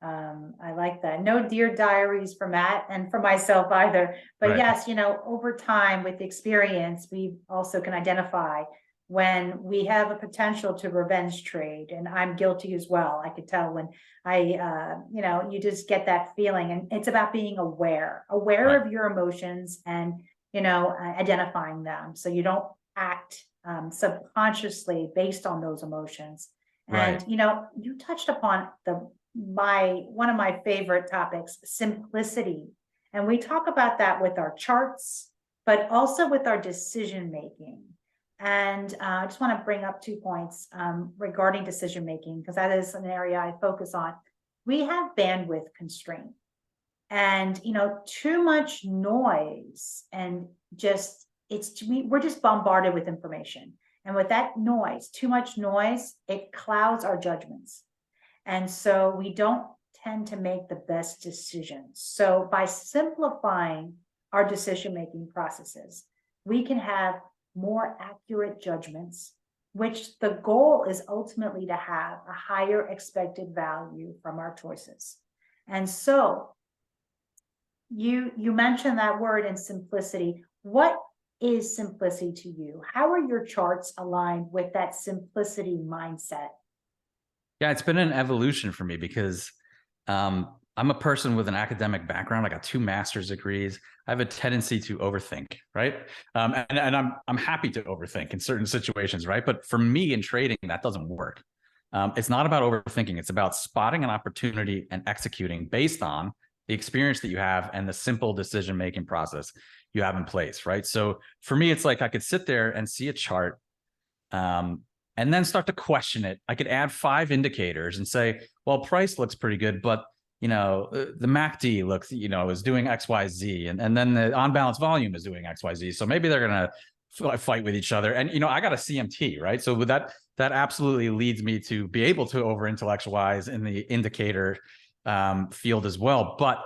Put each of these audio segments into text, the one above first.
I like that. No dear diaries for Matt and for myself either. But Right. yes, over time with experience, we also can identify when we have a potential to revenge trade. And I'm guilty as well. I could tell when you just get that feeling. And it's about being aware Right. of your emotions and, identifying them. So you don't act subconsciously based on those emotions. Right. And, you touched upon one of my favorite topics, simplicity. And we talk about that with our charts, but also with our decision making. And I just want to bring up 2 points regarding decision making, because that is an area I focus on. We have bandwidth constraint, and too much noise, and we're just bombarded with information. And with that noise, too much noise, it clouds our judgments. And so we don't tend to make the best decisions. So by simplifying our decision-making processes, we can have more accurate judgments, which the goal is ultimately to have a higher expected value from our choices. And so you mentioned that word in simplicity. What is simplicity to you? How are your charts aligned with that simplicity mindset? Yeah, it's been an evolution for me because I'm a person with an academic background. I got 2 master's degrees. I have a tendency to overthink, right? And I'm happy to overthink in certain situations, right? But for me in trading, that doesn't work. It's not about overthinking. It's about spotting an opportunity and executing based on the experience that you have and the simple decision-making process you have in place, right? So for me, it's like I could sit there and see a chart and then start to question it. I could add 5 indicators and say, well, price looks pretty good, but the MACD looks, is doing X, Y, Z, and then the on-balance volume is doing X, Y, Z. So maybe they're gonna fight with each other. And I got a CMT, right? So with that absolutely leads me to be able to over intellectualize in the indicator field as well. But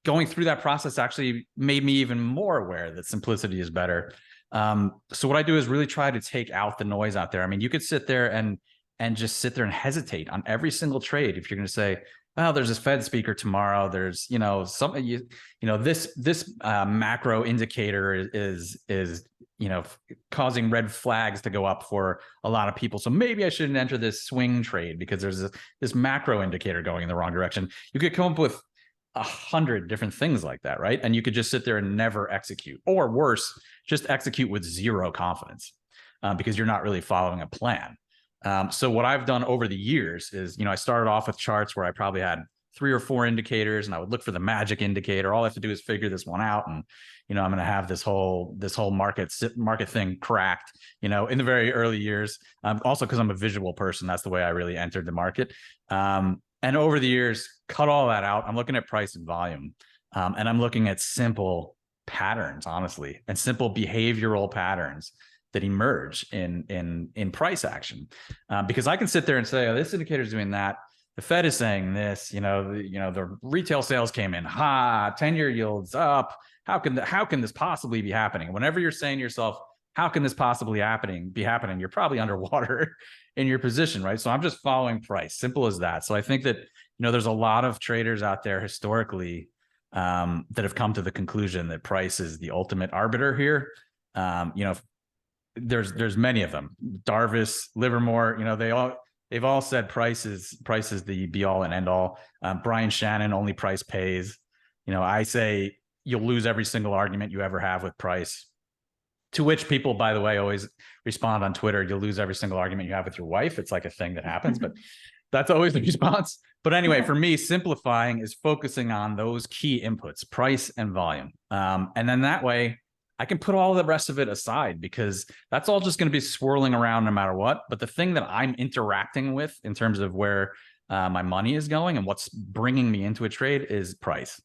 going through that process actually made me even more aware that simplicity is better. So what I do is really try to take out the noise out there. I mean, you could sit there and just sit there and hesitate on every single trade. If you're going to say, well, there's this Fed speaker tomorrow, there's, something, this macro indicator is causing red flags to go up for a lot of people. So maybe I shouldn't enter this swing trade because there's this macro indicator going in the wrong direction. You could come up with 100 different things like that, right? And you could just sit there and never execute, or worse, just execute with 0 confidence because you're not really following a plan. So what I've done over the years is, I started off with charts where I probably had 3 or 4 indicators, and I would look for the magic indicator. All I have to do is figure this one out, and I'm going to have this whole market thing cracked. In the very early years, also because I'm a visual person, that's the way I really entered the market. And over the years, cut all that out. I'm looking at price and volume, and I'm looking at simple patterns, honestly, and simple behavioral patterns that emerge in price action. Because I can sit there and say, oh, this indicator is doing that. The Fed is saying this. The retail sales came in hot, 10-year yields up. How can this possibly be happening? Whenever you're saying to yourself, how can this possibly be happening? You're probably underwater in your position, right? So I'm just following price, simple as that. So I think that, there's a lot of traders out there historically that have come to the conclusion that price is the ultimate arbiter here. There's many of them. Darvis, Livermore, they've all said price is the be all and end all. Brian Shannon, only price pays. I say you'll lose every single argument you ever have with price. To which people, by the way, always respond on Twitter, you'll lose every single argument you have with your wife. It's like a thing that happens, but that's always the response. But anyway, for me, simplifying is focusing on those key inputs, price and volume. And then that way I can put all the rest of it aside because that's all just going to be swirling around no matter what. But the thing that I'm interacting with in terms of where my money is going and what's bringing me into a trade is price.